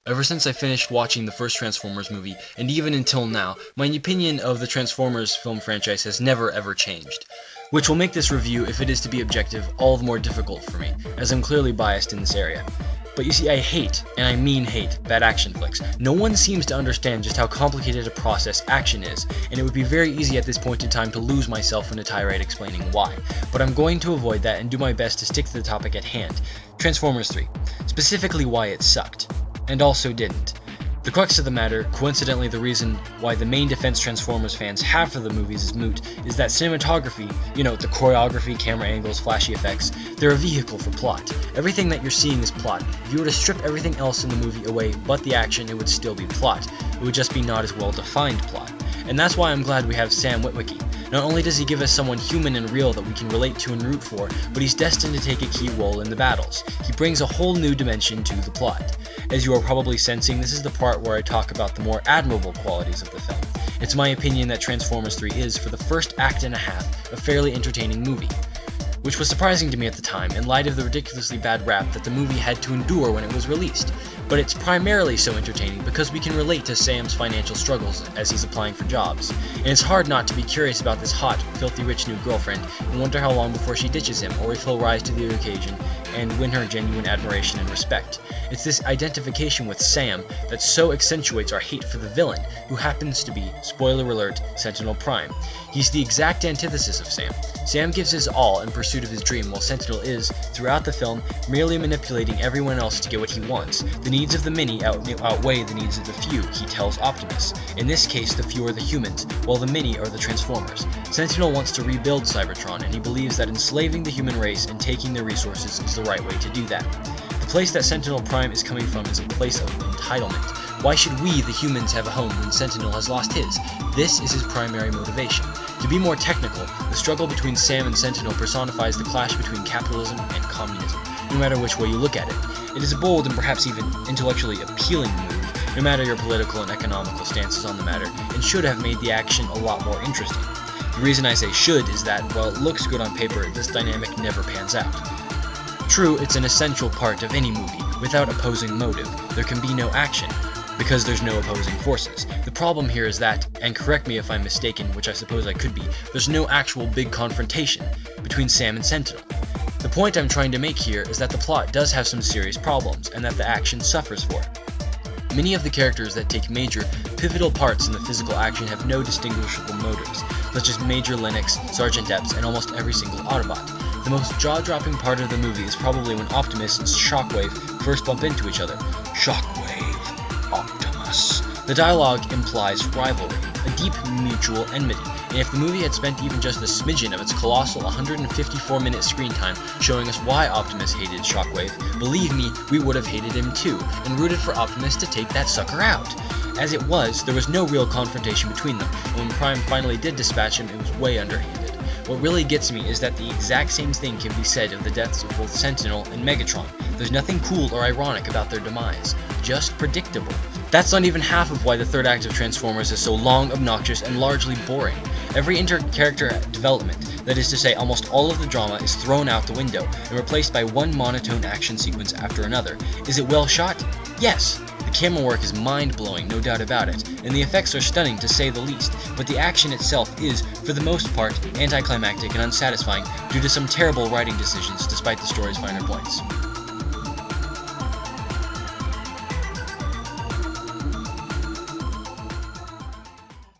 Ever since I finished watching the first Transformers movie, and even until now, my opinion of the Transformers film franchise has never ever changed. Which will make this review, if it is to be objective, all the more difficult for me, as I'm clearly biased in this area. But you see, I hate, and I mean hate, bad action flicks. No one seems to understand just how complicated a process action is, and it would be very easy at this point in time to lose myself in a tirade explaining why. But I'm going to avoid that and do my best to stick to the topic at hand, Transformers 3, specifically why it sucked. And also didn't. The crux of the matter, coincidentally the reason why the main defense Transformers fans have for the movies is moot, is that cinematography, the choreography, camera angles, flashy effects, they're a vehicle for plot. Everything that you're seeing is plot. If you were to strip everything else in the movie away but the action, it would still be plot. It would just be not as well defined plot. And that's why I'm glad we have Sam Witwicky. Not only does he give us someone human and real that we can relate to and root for, but he's destined to take a key role in the battles. He brings a whole new dimension to the plot. As you are probably sensing, this is the part where I talk about the more admirable qualities of the film. It's my opinion that Transformers 3 is, for the first act and a half, a fairly entertaining movie. Which was surprising to me at the time, in light of the ridiculously bad rap that the movie had to endure when it was released. But it's primarily so entertaining because we can relate to Sam's financial struggles as he's applying for jobs. And it's hard not to be curious about this hot, filthy rich new girlfriend and wonder how long before she ditches him, or if he'll rise to the occasion and win her genuine admiration and respect. It's this identification with Sam that so accentuates our hate for the villain, who happens to be, spoiler alert, Sentinel Prime. He's the exact antithesis of Sam. Sam gives his all in pursuit of his dream, while Sentinel is, throughout the film, merely manipulating everyone else to get what he wants. The needs of the many outweigh the needs of the few, he tells Optimus. In this case, the few are the humans, while the many are the Transformers. Sentinel wants to rebuild Cybertron, and he believes that enslaving the human race and taking their resources is the right way to do that. The place that Sentinel Prime is coming from is a place of entitlement. Why should we, the humans, have a home when Sentinel has lost his? This is his primary motivation. To be more technical, the struggle between Sam and Sentinel personifies the clash between capitalism and communism, no matter which way you look at it. It is a bold and perhaps even intellectually appealing move, no matter your political and economical stances on the matter, and should have made the action a lot more interesting. The reason I say should is that, while it looks good on paper, this dynamic never pans out. True, it's an essential part of any movie. Without opposing motive, there can be no action, because there's no opposing forces. The problem here is that, and correct me if I'm mistaken, which I suppose I could be, there's no actual big confrontation between Sam and Sentinel. The point I'm trying to make here is that the plot does have some serious problems, and that the action suffers for it. Many of the characters that take major, pivotal parts in the physical action have no distinguishable motives, such as Major Linux, Sergeant Epps, and almost every single Autobot. The most jaw-dropping part of the movie is probably when Optimus and Shockwave first bump into each other. Shockwave, Optimus. The dialogue implies rivalry, a deep mutual enmity, and if the movie had spent even just a smidgen of its colossal 154-minute screen time showing us why Optimus hated Shockwave, believe me, we would have hated him too, and rooted for Optimus to take that sucker out. As it was, there was no real confrontation between them, and when Prime finally did dispatch him, it was way underhanded. What really gets me is that the exact same thing can be said of the deaths of both Sentinel and Megatron. There's nothing cool or ironic about their demise, just predictable. That's not even half of why the third act of Transformers is so long, obnoxious, and largely boring. Every inter-character development, that is to say almost all of the drama, is thrown out the window and replaced by one monotone action sequence after another. Is it well shot? Yes. The camera work is mind-blowing, no doubt about it, and the effects are stunning to say the least, but the action itself is, for the most part, anticlimactic and unsatisfying due to some terrible writing decisions despite the story's finer points.